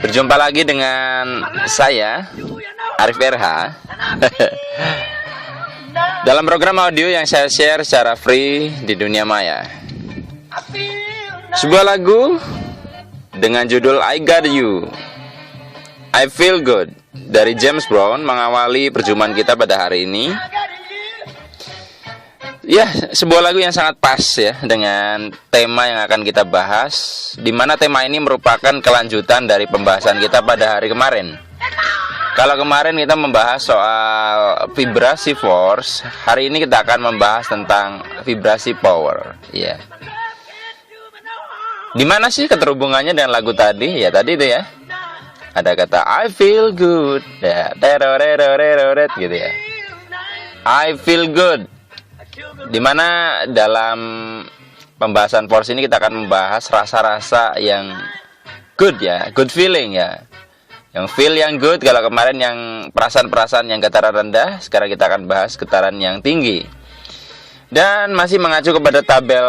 Berjumpa lagi dengan saya, Arif RH, dalam program audio yang saya share secara free di dunia maya. Sebuah lagu dengan judul I Got You, I Feel Good dari James Brown mengawali perjumpaan kita pada hari ini. Ya, sebuah lagu yang sangat pas ya dengan tema yang akan kita bahas, di mana tema ini merupakan kelanjutan dari pembahasan kita pada hari kemarin. Kalau kemarin kita membahas soal vibrasi force, hari ini kita akan membahas tentang vibrasi power. Ya. Di mana sih keterhubungannya dengan lagu tadi? Ya tadi itu ya. Ada kata I feel good, ya, gitu ya. I feel good. Dimana dalam pembahasan force ini kita akan membahas rasa-rasa yang good ya, good feeling ya. Yang feel yang good, kalau kemarin yang perasaan-perasaan yang getaran rendah, sekarang kita akan bahas getaran yang tinggi. Dan masih mengacu kepada tabel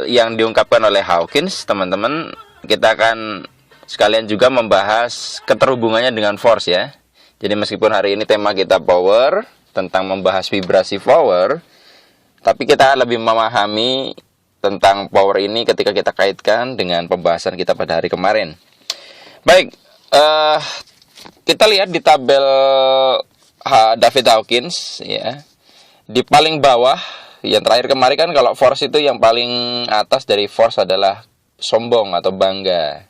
yang diungkapkan oleh Hawkins, teman-teman, kita akan sekalian juga membahas keterhubungannya dengan force ya. Jadi meskipun hari ini tema kita power, tentang membahas vibrasi power, tapi kita lebih memahami tentang power ini ketika kita kaitkan dengan pembahasan kita pada hari kemarin. Baik, kita lihat di tabel David Hawkins ya. Di paling bawah, yang terakhir kemarin kan kalau force itu yang paling atas dari force adalah sombong atau bangga.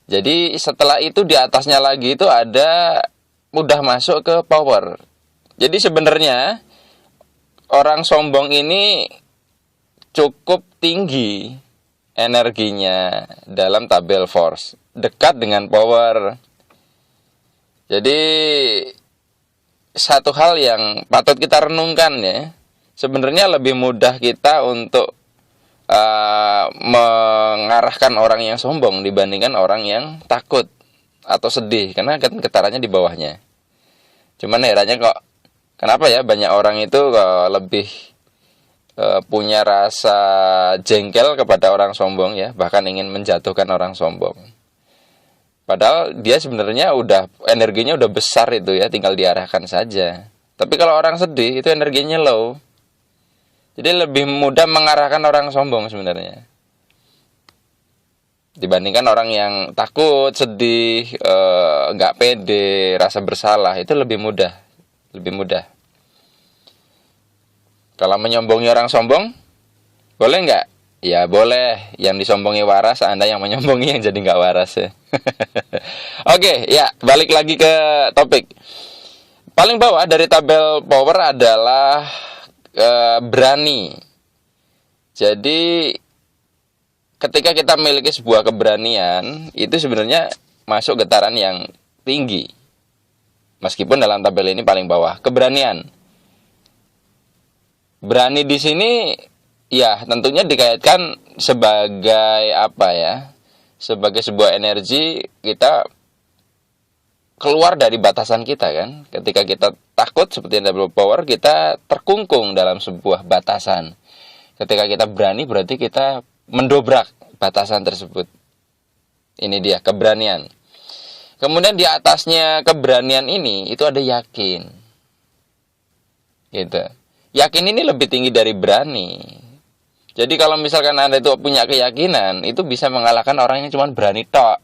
Jadi setelah itu di atasnya lagi itu ada udah masuk ke power. Jadi sebenarnya orang sombong ini cukup tinggi energinya dalam tabel force, dekat dengan power. Jadi satu hal yang patut kita renungkan ya, sebenarnya lebih mudah kita untuk mengarahkan orang yang sombong dibandingkan orang yang takut atau sedih, karena kan getarannya di bawahnya. Cuman herannya kok kenapa ya banyak orang itu lebih punya rasa jengkel kepada orang sombong ya, bahkan ingin menjatuhkan orang sombong. Padahal dia sebenarnya udah energinya udah besar itu ya, tinggal diarahkan saja. Tapi kalau orang sedih itu energinya low. Jadi lebih mudah mengarahkan orang sombong sebenarnya dibandingkan orang yang takut, sedih, nggak pede, rasa bersalah, itu lebih mudah. Kalau menyombongi orang sombong, boleh nggak? Ya boleh. Yang disombongi waras, Anda yang menyombongi yang jadi nggak waras ya. Oke, ya balik lagi ke topik. Paling bawah dari tabel power adalah berani. Jadi ketika kita memiliki sebuah keberanian, itu sebenarnya masuk getaran yang tinggi. Meskipun dalam tabel ini paling bawah, keberanian. Berani di sini ya tentunya dikaitkan sebagai apa ya? Sebagai sebuah energi kita keluar dari batasan kita kan. Ketika kita takut seperti double power, kita terkungkung dalam sebuah batasan. Ketika kita berani berarti kita mendobrak batasan tersebut. Ini dia keberanian. Kemudian di atasnya keberanian ini itu ada yakin. Gitu. Yakin ini lebih tinggi dari berani. Jadi kalau misalkan Anda itu punya keyakinan, itu bisa mengalahkan orang yang cuma berani tok.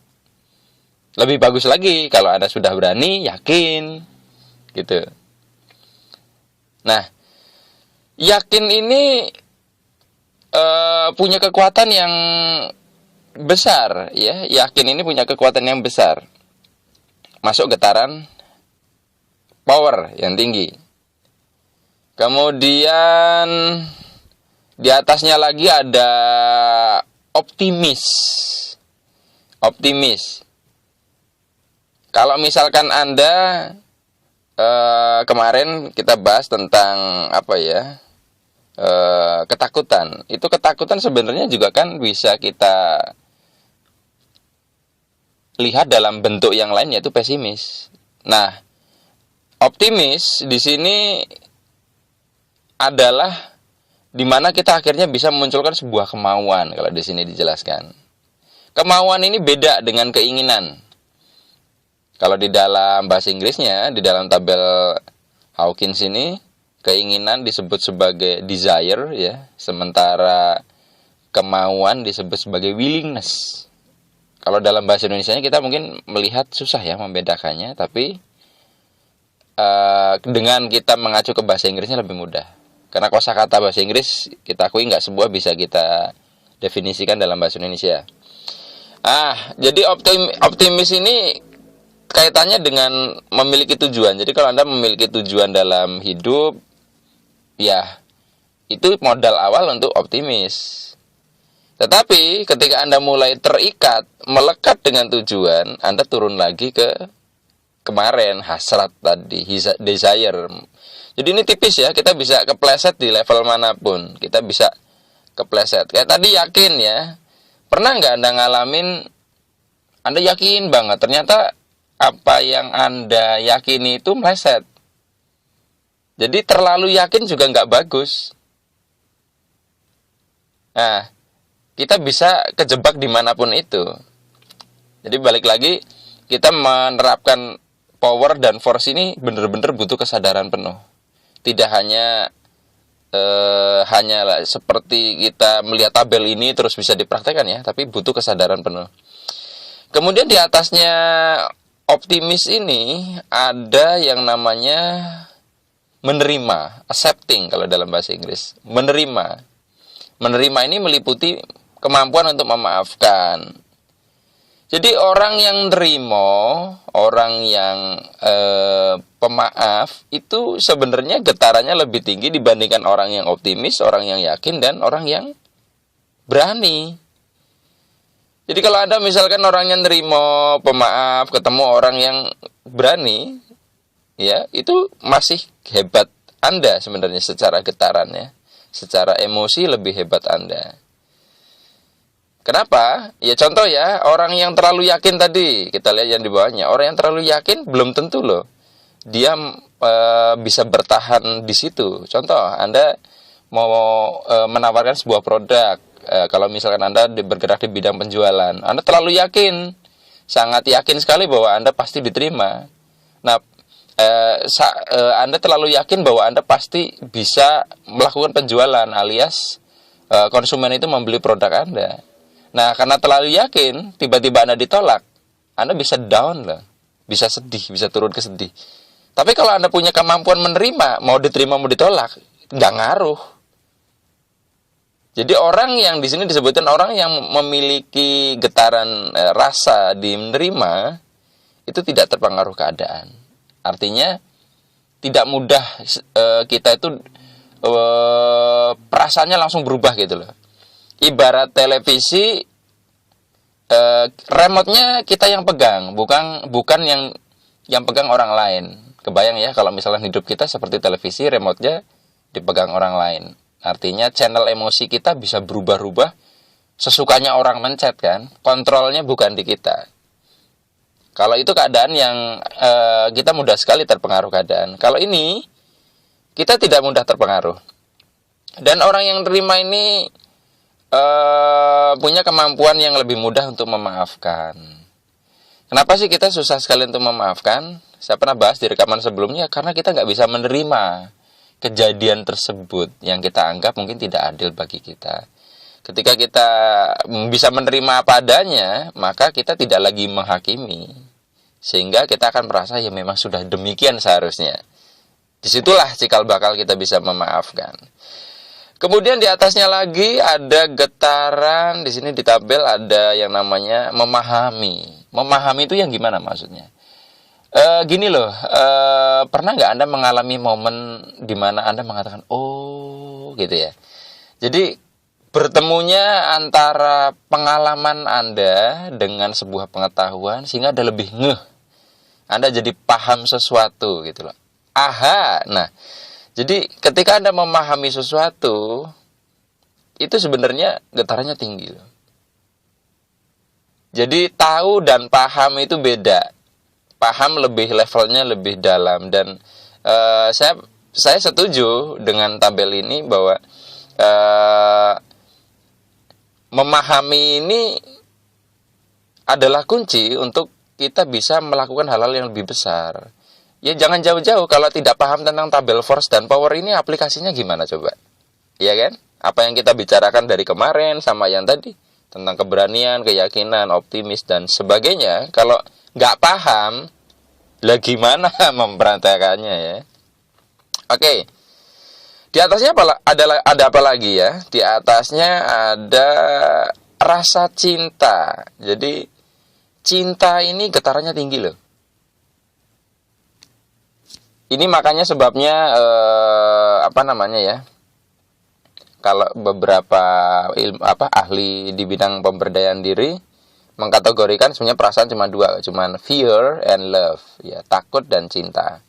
Lebih bagus lagi kalau Anda sudah berani, yakin. Gitu. Nah, yakin ini punya kekuatan yang besar ya. Yakin ini punya kekuatan yang besar. Masuk getaran power yang tinggi. Kemudian di atasnya lagi ada optimis. Optimis. Kalau misalkan Anda kemarin kita bahas tentang apa ya? Ketakutan. Itu ketakutan sebenarnya juga kan bisa kita lihat dalam bentuk yang lain, yaitu pesimis. Nah, optimis di sini adalah di mana kita akhirnya bisa memunculkan sebuah kemauan, kalau di sini dijelaskan. Kemauan ini beda dengan keinginan. Kalau di dalam bahasa Inggrisnya, di dalam tabel Hawkins ini, keinginan disebut sebagai desire ya, sementara kemauan disebut sebagai willingness. Kalau dalam bahasa Indonesianya kita mungkin melihat susah ya membedakannya, tapi dengan kita mengacu ke bahasa Inggrisnya lebih mudah. Karena kosakata bahasa Inggris kita akui nggak semua bisa kita definisikan dalam bahasa Indonesia. Jadi optimis ini kaitannya dengan memiliki tujuan. Jadi kalau Anda memiliki tujuan dalam hidup, ya itu modal awal untuk optimis. Tetapi ketika Anda mulai terikat, melekat dengan tujuan, Anda turun lagi ke kemarin, hasrat tadi, desire. Jadi ini tipis ya, kita bisa kepleset di level manapun. Kita bisa kepleset. Kayak tadi yakin ya. Pernah nggak Anda ngalamin, Anda yakin banget, ternyata apa yang Anda yakini itu meleset. Jadi terlalu yakin juga nggak bagus. Nah, kita bisa kejebak dimanapun itu. Jadi balik lagi, kita menerapkan power dan force ini benar-benar butuh kesadaran penuh. Tidak hanya seperti kita melihat tabel ini terus bisa dipraktekkan ya, tapi butuh kesadaran penuh. Kemudian di atasnya optimis ini ada yang namanya menerima, accepting kalau dalam bahasa Inggris. Menerima ini meliputi kemampuan untuk memaafkan. Jadi orang yang nerimo, orang yang pemaaf itu sebenarnya getarannya lebih tinggi dibandingkan orang yang optimis, orang yang yakin, dan orang yang berani. Jadi kalau ada misalkan orang yang nerimo, pemaaf, ketemu orang yang berani, ya itu masih hebat Anda sebenarnya secara getarannya, secara emosi lebih hebat Anda. Kenapa? Ya contoh ya, orang yang terlalu yakin tadi, kita lihat yang di bawahnya, orang yang terlalu yakin belum tentu loh dia bisa bertahan di situ. Contoh, Anda mau menawarkan sebuah produk, kalau misalkan Anda bergerak di bidang penjualan, Anda terlalu yakin, sangat yakin sekali bahwa Anda pasti diterima. Nah, Anda terlalu yakin bahwa Anda pasti bisa melakukan penjualan, alias konsumen itu membeli produk Anda. Nah, karena terlalu yakin, tiba-tiba Anda ditolak, Anda bisa down loh, bisa sedih, bisa turun ke sedih. Tapi kalau Anda punya kemampuan menerima, mau diterima mau ditolak, nggak ngaruh. Jadi orang yang di sini disebutkan orang yang memiliki getaran rasa di menerima itu tidak terpengaruh keadaan. Artinya tidak mudah kita itu perasaannya langsung berubah gitu loh. Ibarat televisi, remote-nya kita yang pegang, bukan yang pegang orang lain. Kebayang ya kalau misalnya hidup kita seperti televisi, remote-nya dipegang orang lain. Artinya channel emosi kita bisa berubah-ubah sesukanya orang mencet kan. Kontrolnya bukan di kita. Kalau itu keadaan yang kita mudah sekali terpengaruh keadaan. Kalau ini kita tidak mudah terpengaruh. Dan orang yang terima ini punya kemampuan yang lebih mudah untuk memaafkan. Kenapa sih kita susah sekali untuk memaafkan? Saya pernah bahas di rekaman sebelumnya, karena kita nggak bisa menerima kejadian tersebut yang kita anggap mungkin tidak adil bagi kita. Ketika kita bisa menerima apa adanya, maka kita tidak lagi menghakimi. Sehingga kita akan merasa ya memang sudah demikian seharusnya. Disitulah cikal bakal kita bisa memaafkan. Kemudian di atasnya lagi ada getaran, di sini di tabel ada yang namanya memahami. Memahami itu yang gimana maksudnya? Gini loh, pernah nggak Anda mengalami momen di mana Anda mengatakan, oh gitu ya. Jadi bertemunya antara pengalaman Anda dengan sebuah pengetahuan sehingga Anda lebih ngeh. Anda jadi paham sesuatu gitu loh. Aha, nah. Jadi ketika Anda memahami sesuatu, itu sebenarnya getarannya tinggi loh. Jadi tahu dan paham itu beda. Paham lebih levelnya lebih dalam. Dan saya setuju dengan tabel ini bahwa memahami ini adalah kunci untuk kita bisa melakukan hal-hal yang lebih besar. Ya jangan jauh-jauh, kalau tidak paham tentang tabel force dan power ini aplikasinya gimana coba? Iya kan? Apa yang kita bicarakan dari kemarin sama yang tadi tentang keberanian, keyakinan, optimis dan sebagainya, kalau nggak paham, lah gimana memberantakannya ya? Oke. Di atasnya ada apa lagi ya? Di atasnya ada rasa cinta. Jadi cinta ini getarannya tinggi loh. Ini makanya sebabnya apa namanya ya? Kalau beberapa ahli di bidang pemberdayaan diri mengkategorikan sebenarnya perasaan cuma dua, cuma fear and love, ya, takut dan cinta.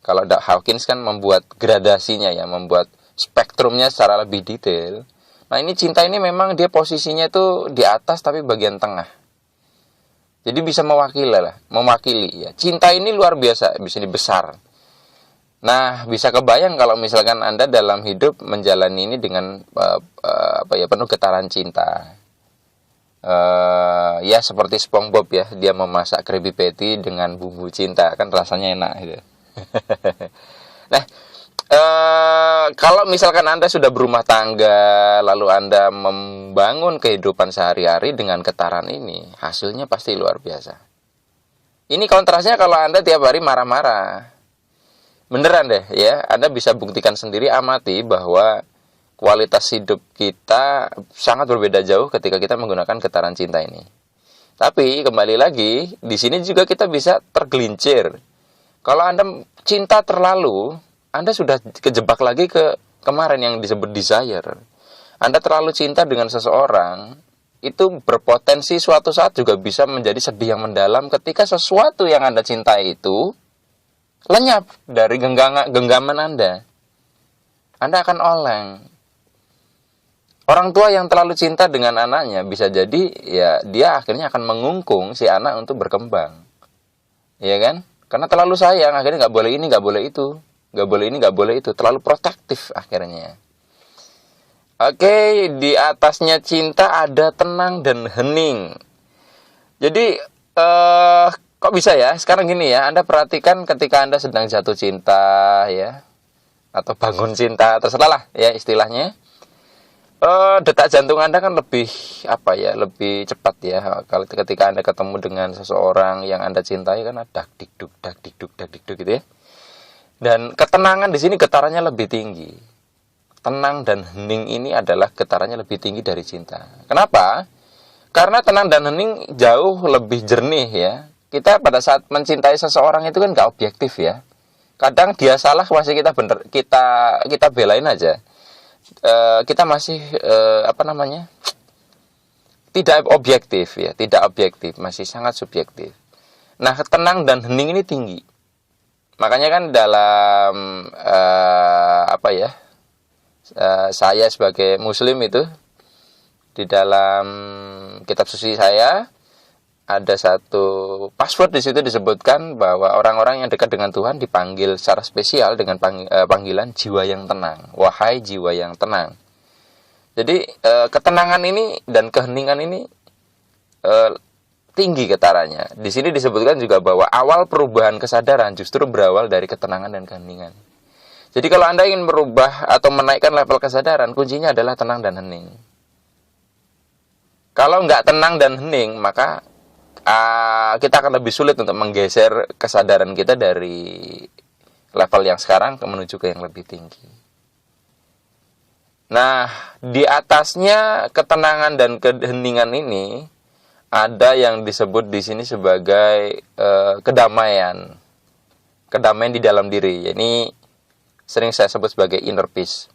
Kalau Hawkins kan membuat gradasinya ya, membuat spektrumnya secara lebih detail. Nah ini cinta ini memang dia posisinya itu di atas tapi bagian tengah. Jadi bisa mewakili ya. Cinta ini luar biasa, bisa dibesar. Nah, bisa kebayang kalau misalkan Anda dalam hidup menjalani ini dengan penuh getaran cinta. Ya seperti SpongeBob ya, dia memasak Krabby Patty dengan bumbu cinta, kan rasanya enak gitu. Nah, kalau misalkan Anda sudah berumah tangga, lalu Anda membangun kehidupan sehari-hari dengan getaran ini, hasilnya pasti luar biasa. Ini kontrasnya kalau Anda tiap hari marah-marah. Beneran deh ya, Anda bisa buktikan sendiri, amati bahwa kualitas hidup kita sangat berbeda jauh ketika kita menggunakan getaran cinta ini. Tapi kembali lagi, di sini juga kita bisa tergelincir. Kalau Anda cinta terlalu, Anda sudah kejebak lagi ke kemarin yang disebut desire. Anda terlalu cinta dengan seseorang, itu berpotensi suatu saat juga bisa menjadi sedih yang mendalam ketika sesuatu yang Anda cintai itu lenyap dari genggaman Anda. Anda akan oleng. Orang tua yang terlalu cinta dengan anaknya bisa jadi ya dia akhirnya akan mengungkung si anak untuk berkembang. Iya kan? Karena terlalu sayang, akhirnya nggak boleh ini, nggak boleh itu. Nggak boleh ini, nggak boleh itu. Terlalu protektif akhirnya. Oke, di atasnya cinta ada tenang dan hening. Jadi, kok bisa ya? Sekarang gini ya, Anda perhatikan ketika Anda sedang jatuh cinta ya, atau bangun cinta, terserah lah ya istilahnya. Detak jantung Anda kan lebih lebih cepat ya. Kalau ketika Anda ketemu dengan seseorang yang Anda cintai kan ada dak dikduk gitu ya. Dan ketenangan di sini getarannya lebih tinggi. Tenang dan hening ini adalah getarannya lebih tinggi dari cinta. Kenapa? Karena tenang dan hening jauh lebih jernih ya. Kita pada saat mencintai seseorang itu kan gak objektif ya. Kadang dia salah masih kita belain aja. Kita masih tidak objektif ya, tidak objektif, masih sangat subjektif. Nah, tenang dan hening ini tinggi. Makanya kan dalam saya sebagai muslim itu di dalam kitab suci saya ada satu password di situ disebutkan bahwa orang-orang yang dekat dengan Tuhan dipanggil secara spesial dengan panggilan jiwa yang tenang. Wahai jiwa yang tenang. Jadi ketenangan ini dan keheningan ini tinggi getarannya. Di sini disebutkan juga bahwa awal perubahan kesadaran justru berawal dari ketenangan dan keheningan. Jadi kalau Anda ingin merubah atau menaikkan level kesadaran, kuncinya adalah tenang dan hening. Kalau nggak tenang dan hening, maka kita akan lebih sulit untuk menggeser kesadaran kita dari level yang sekarang menuju ke yang lebih tinggi. Nah, di atasnya ketenangan dan keheningan ini ada yang disebut di sini sebagai kedamaian. Kedamaian di dalam diri. Ini sering saya sebut sebagai inner peace.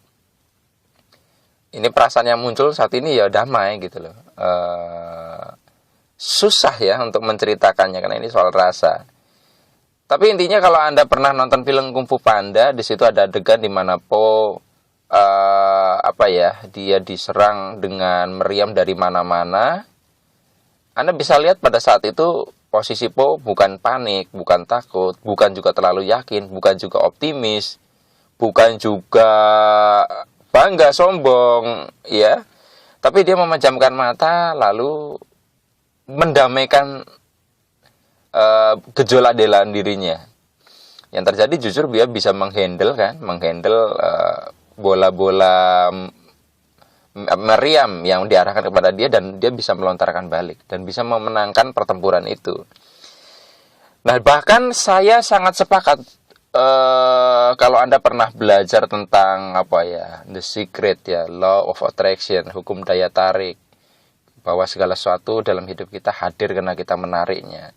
Ini perasaan yang muncul saat ini ya damai gitu loh. Susah ya untuk menceritakannya karena ini soal rasa. Tapi intinya kalau Anda pernah nonton film Kung Fu Panda, di situ ada adegan di mana Po dia diserang dengan meriam dari mana-mana. Anda bisa lihat pada saat itu posisi Po bukan panik, bukan takut, bukan juga terlalu yakin, bukan juga optimis, bukan juga bangga, sombong, ya. Tapi dia memejamkan mata lalu mendamaikan gejolak dalam dirinya. Yang terjadi jujur dia bisa menghandle bola-bola meriam yang diarahkan kepada dia, dan dia bisa melontarkan balik dan bisa memenangkan pertempuran itu. Nah, bahkan saya sangat sepakat kalau Anda pernah belajar tentang The Secret Law of Attraction, hukum daya tarik, bahwa segala sesuatu dalam hidup kita hadir karena kita menariknya.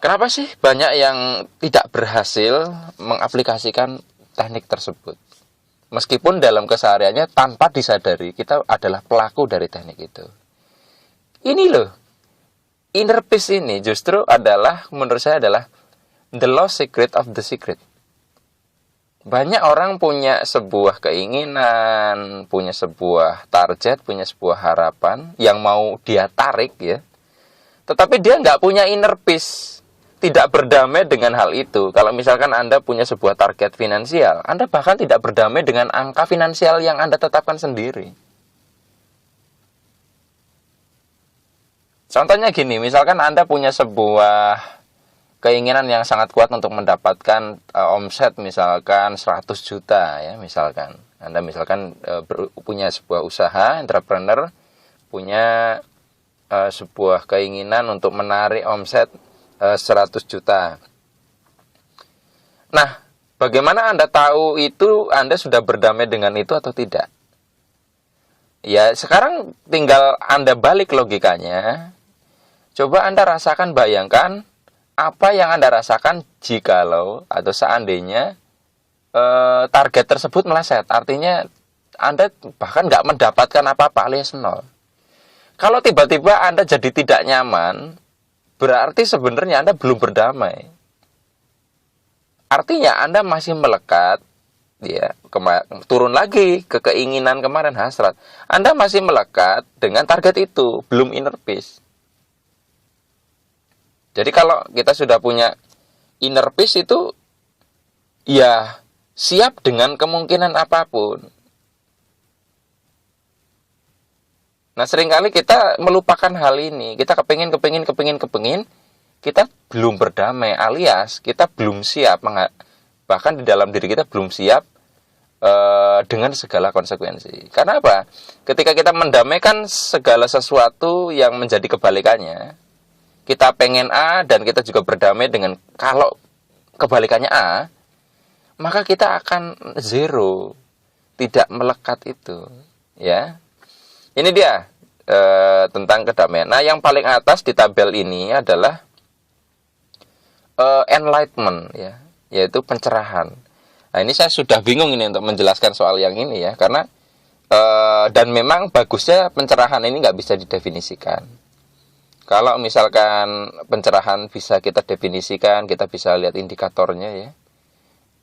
Kenapa sih banyak yang tidak berhasil mengaplikasikan teknik tersebut? Meskipun dalam kesehariannya tanpa disadari kita adalah pelaku dari teknik itu. Ini loh, inner peace ini justru adalah, menurut saya adalah the lost secret of the secret. Banyak orang punya sebuah keinginan, punya sebuah target, punya sebuah harapan yang mau dia tarik ya. Tetapi dia nggak punya inner peace. Tidak berdamai dengan hal itu. Kalau misalkan Anda punya sebuah target finansial, Anda bahkan tidak berdamai dengan angka finansial yang Anda tetapkan sendiri. Contohnya gini, misalkan Anda punya sebuah keinginan yang sangat kuat untuk mendapatkan omset misalkan 100 juta ya, misalkan. Anda misalkan punya sebuah usaha, entrepreneur, punya sebuah keinginan untuk menarik omset 100 juta. Nah, bagaimana Anda tahu itu Anda sudah berdamai dengan itu atau tidak? Ya, sekarang tinggal Anda balik logikanya. Coba Anda rasakan, bayangkan apa yang Anda rasakan jikalau atau seandainya target tersebut meleset. Artinya Anda bahkan nggak mendapatkan apa-apa alias nol. Kalau tiba-tiba Anda jadi tidak nyaman, berarti sebenarnya Anda belum berdamai. Artinya Anda masih melekat, ya, turun lagi ke keinginan kemarin, hasrat. Anda masih melekat dengan target itu, belum inner peace. Jadi kalau kita sudah punya inner peace itu, ya siap dengan kemungkinan apapun. Nah, seringkali kita melupakan hal ini. Kita kepingin, kita belum berdamai, alias kita belum siap, bahkan di dalam diri kita belum siap dengan segala konsekuensi. Karena apa? Ketika kita mendamaikan segala sesuatu yang menjadi kebalikannya, kita pengen A dan kita juga berdamai dengan kalau kebalikannya A, maka kita akan zero, tidak melekat itu, ya. Ini dia tentang kedamaian. Nah, yang paling atas di tabel ini adalah enlightenment, ya, yaitu pencerahan. Nah, ini saya sudah bingung ini untuk menjelaskan soal yang ini ya, karena dan memang bagusnya pencerahan ini nggak bisa didefinisikan. Kalau misalkan pencerahan bisa kita definisikan, kita bisa lihat indikatornya ya.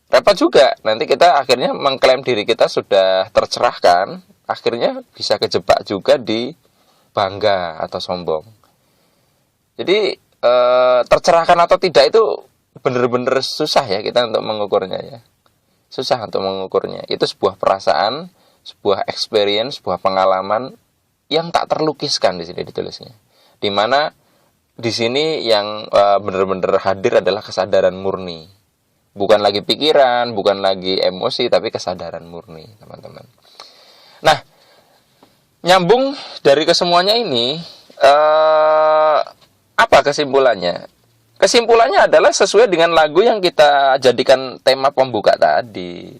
Repot juga, nanti kita akhirnya mengklaim diri kita sudah tercerahkan, akhirnya bisa kejebak juga di bangga atau sombong. Jadi tercerahkan atau tidak itu benar-benar susah ya kita untuk mengukurnya ya. Susah untuk mengukurnya. Itu sebuah perasaan, sebuah experience, sebuah pengalaman yang tak terlukiskan di sini ditulisnya. Di mana di sini yang benar-benar hadir adalah kesadaran murni. Bukan lagi pikiran, bukan lagi emosi, tapi kesadaran murni, teman-teman. Nah, nyambung dari kesemuanya ini, apa kesimpulannya? Kesimpulannya adalah sesuai dengan lagu yang kita jadikan tema pembuka tadi.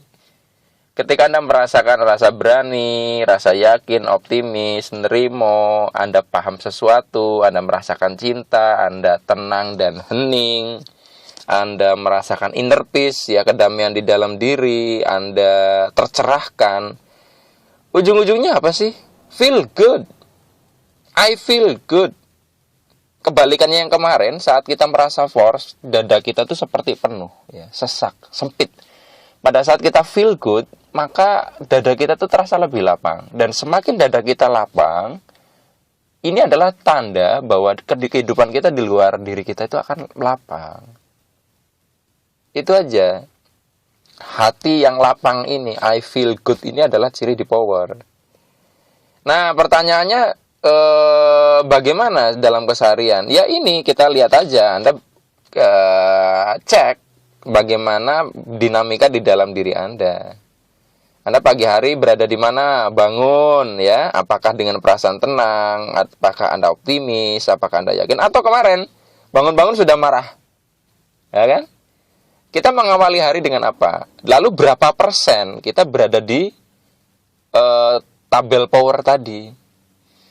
Ketika Anda merasakan rasa berani, rasa yakin, optimis, nerimo, Anda paham sesuatu, Anda merasakan cinta, Anda tenang dan hening, Anda merasakan inner peace, ya, kedamaian di dalam diri, Anda tercerahkan. Ujung-ujungnya apa sih? Feel good. I feel good. Kebalikannya yang kemarin, saat kita merasa force, dada kita tuh seperti penuh, ya, sesak, sempit. Pada saat kita feel good, maka dada kita tuh terasa lebih lapang. Dan semakin dada kita lapang, ini adalah tanda bahwa kehidupan kita di luar diri kita itu akan lapang. Itu aja. Hati yang lapang ini, I feel good, ini adalah ciri di power. Nah, pertanyaannya bagaimana dalam keseharian? Ya ini, kita lihat aja. Anda cek bagaimana dinamika di dalam diri Anda. Anda pagi hari berada di mana? Bangun ya, apakah dengan perasaan tenang, apakah Anda optimis, apakah Anda yakin, atau kemarin bangun-bangun sudah marah. Ya kan? Kita mengawali hari dengan apa? Lalu berapa persen kita berada di tabel power tadi?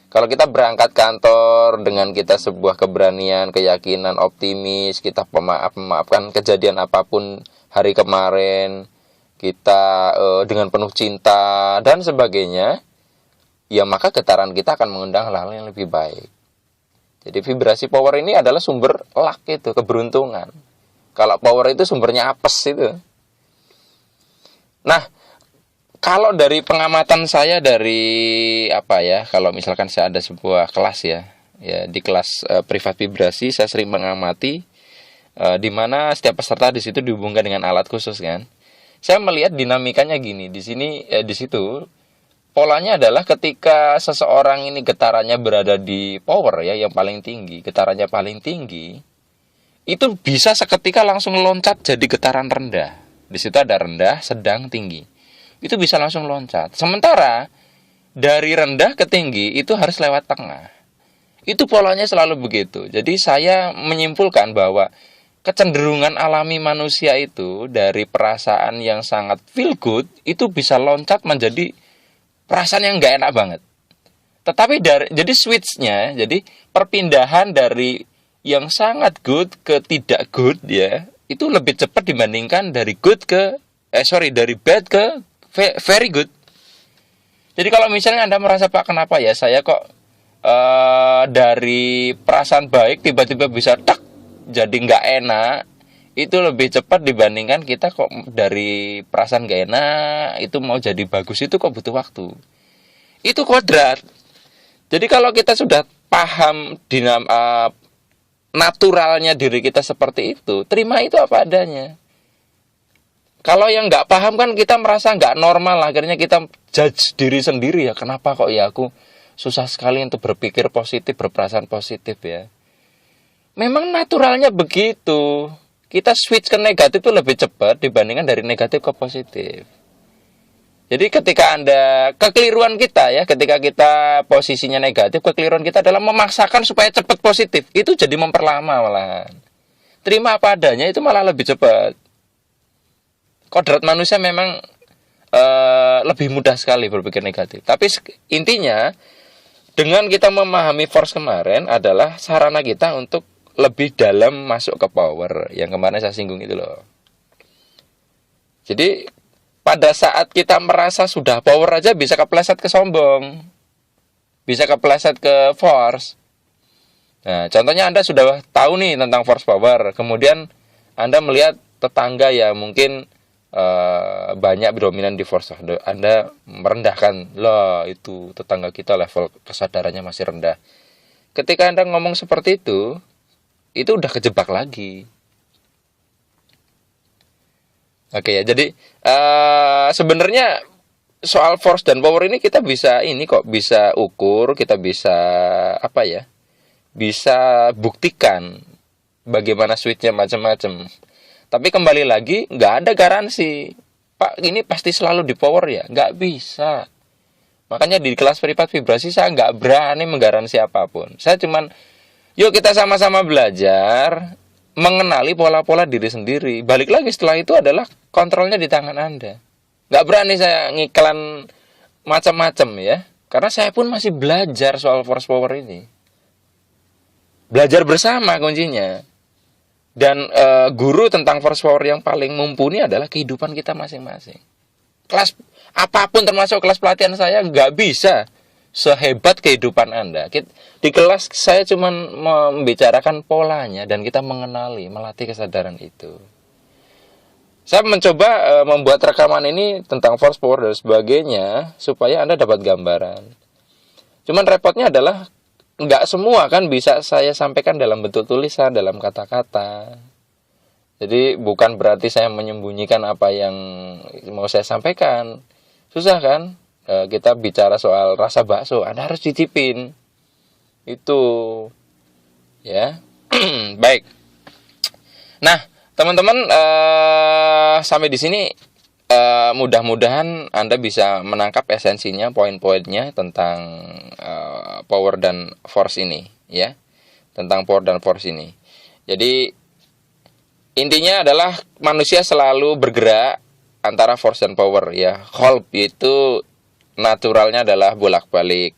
Kalau kita berangkat kantor dengan kita sebuah keberanian, keyakinan, optimis, kita memaafkan kejadian apapun hari kemarin, kita dengan penuh cinta dan sebagainya, ya maka getaran kita akan mengundang hal-hal yang lebih baik. Jadi vibrasi power ini adalah sumber luck itu, keberuntungan. Kalau power itu sumbernya apes itu. Nah, kalau dari pengamatan saya dari kalau misalkan saya ada sebuah kelas ya di kelas privat vibrasi, saya sering mengamati di mana setiap peserta di situ dihubungkan dengan alat khusus kan. Saya melihat dinamikanya gini, di situ polanya adalah ketika seseorang ini getarannya berada di power ya yang paling tinggi, getarannya paling tinggi, itu bisa seketika langsung loncat jadi getaran rendah. Di situ ada rendah, sedang, tinggi. Itu bisa langsung loncat. Sementara dari rendah ke tinggi itu harus lewat tengah. Itu polanya selalu begitu. Jadi saya menyimpulkan bahwa kecenderungan alami manusia itu dari perasaan yang sangat feel good itu bisa loncat menjadi perasaan yang nggak enak banget. Tetapi jadi switch-nya, jadi perpindahan dari yang sangat good ke tidak good ya, itu lebih cepat dibandingkan dari dari bad ke very good. Jadi kalau misalnya Anda merasa, Pak, kenapa ya saya kok dari perasaan baik tiba-tiba bisa jadi nggak enak, itu lebih cepat dibandingkan kita kok dari perasaan nggak enak itu mau jadi bagus, itu kok butuh waktu. Itu kodrat. Jadi kalau kita sudah paham naturalnya diri kita seperti itu, terima itu apa adanya. Kalau yang nggak paham kan kita merasa nggak normal, akhirnya kita judge diri sendiri ya, kenapa kok ya aku susah sekali untuk berpikir positif, berperasaan positif ya. Memang naturalnya begitu. Kita switch ke negatif itu lebih cepat dibandingkan dari negatif ke positif. Jadi ketika kekeliruan kita ya, ketika kita posisinya negatif, kekeliruan kita adalah memaksakan supaya cepat positif. Itu jadi memperlama malahan. Terima apa adanya itu malah lebih cepat. Kodrat manusia memang lebih mudah sekali berpikir negatif. Tapi intinya dengan kita memahami force kemarin adalah sarana kita untuk lebih dalam masuk ke power yang kemarin saya singgung itu loh. Jadi pada saat kita merasa sudah power aja bisa kepleset ke sombong, bisa kepleset ke force. Nah, contohnya Anda sudah tahu nih tentang force power, kemudian Anda melihat tetangga ya mungkin banyak dominan di force, Anda merendahkan, loh itu tetangga kita level kesadarannya masih rendah. Ketika Anda ngomong seperti itu udah kejebak lagi. Oke ya, jadi sebenarnya soal force dan power ini kita bisa bisa ukur, kita bisa bisa buktikan bagaimana switch-nya macam-macam. Tapi kembali lagi, nggak ada garansi. Pak, ini pasti selalu di power ya? Nggak bisa. Makanya di kelas privat vibrasi saya nggak berani menggaransi apapun. Saya cuman, yuk kita sama-sama belajar, mengenali pola-pola diri sendiri. Balik lagi setelah itu adalah kontrolnya di tangan Anda. Nggak berani saya ngiklan macam-macam ya. Karena saya pun masih belajar soal force power ini. Belajar bersama kuncinya. Dan guru tentang force power yang paling mumpuni adalah kehidupan kita masing-masing. Kelas apapun termasuk kelas pelatihan saya nggak bisa sehebat kehidupan Anda. Di kelas saya cuma membicarakan polanya dan kita mengenali, melatih kesadaran itu. Saya mencoba membuat rekaman ini tentang force power dan sebagainya supaya Anda dapat gambaran. Cuman repotnya adalah nggak semua kan bisa saya sampaikan dalam bentuk tulisan, dalam kata-kata. Jadi bukan berarti saya menyembunyikan apa yang mau saya sampaikan. Susah kan? Kita bicara soal rasa bakso, Anda harus cicipin. Itu. Ya. Baik. Nah, teman-teman, sampai di sini mudah-mudahan Anda bisa menangkap esensinya, poin-poinnya tentang power dan force ini, ya. Tentang power dan force ini. Jadi intinya adalah manusia selalu bergerak antara force dan power, ya. Holp itu naturalnya adalah bolak-balik.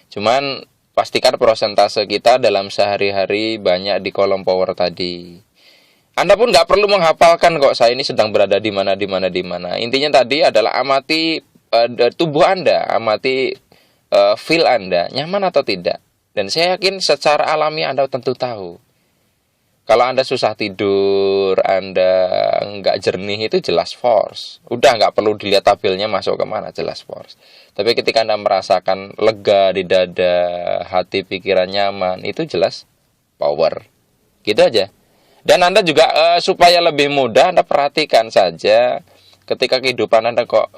Cuman pastikan persentase kita dalam sehari-hari banyak di kolom power tadi. Anda pun nggak perlu menghafalkan kok saya ini sedang berada di mana, di mana, di mana. Intinya tadi adalah amati tubuh Anda, amati feel Anda, nyaman atau tidak. Dan saya yakin secara alami Anda tentu tahu. Kalau Anda susah tidur, Anda nggak jernih, itu jelas force. Udah nggak perlu dilihat tabelnya masuk kemana, jelas force. Tapi ketika Anda merasakan lega di dada, hati, pikiran nyaman, itu jelas power. Gitu aja. Dan Anda juga supaya lebih mudah, Anda perhatikan saja ketika kehidupan Anda kok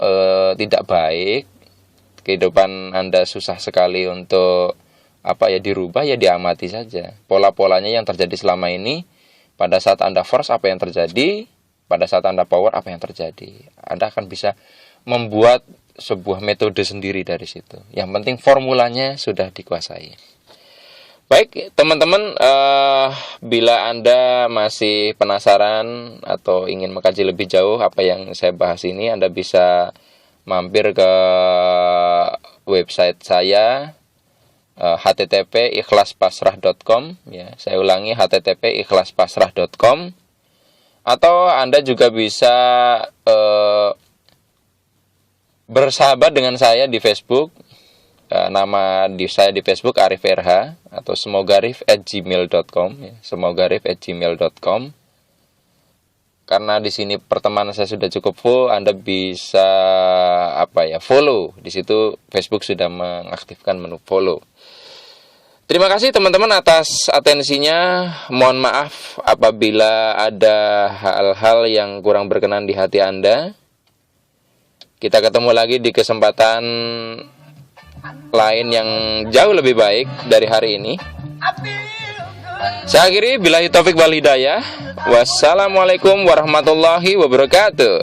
tidak baik, kehidupan Anda susah sekali untuk dirubah, ya diamati saja. Pola-polanya yang terjadi selama ini, pada saat Anda force apa yang terjadi, pada saat Anda power apa yang terjadi. Anda akan bisa membuat sebuah metode sendiri dari situ. Yang penting formulanya sudah dikuasai. Baik, teman-teman, bila Anda masih penasaran atau ingin mengkaji lebih jauh apa yang saya bahas ini, Anda bisa mampir ke website saya, http://ikhlaspasrah.com, ya. Saya ulangi, http://ikhlaspasrah.com. Atau Anda juga bisa bersahabat dengan saya di Facebook. Nama saya di Facebook Arif RH atau semogarif@gmail.com, ya. semogarif@gmail.com. Karena di sini pertemanan saya sudah cukup full, Anda bisa follow. Di situ Facebook sudah mengaktifkan menu follow. Terima kasih teman-teman atas atensinya. Mohon maaf apabila ada hal-hal yang kurang berkenan di hati Anda. Kita ketemu lagi di kesempatan lain yang jauh lebih baik dari hari ini. Saya akhiri, billahi taufik wal hidayah. Wassalamualaikum warahmatullahi wabarakatuh.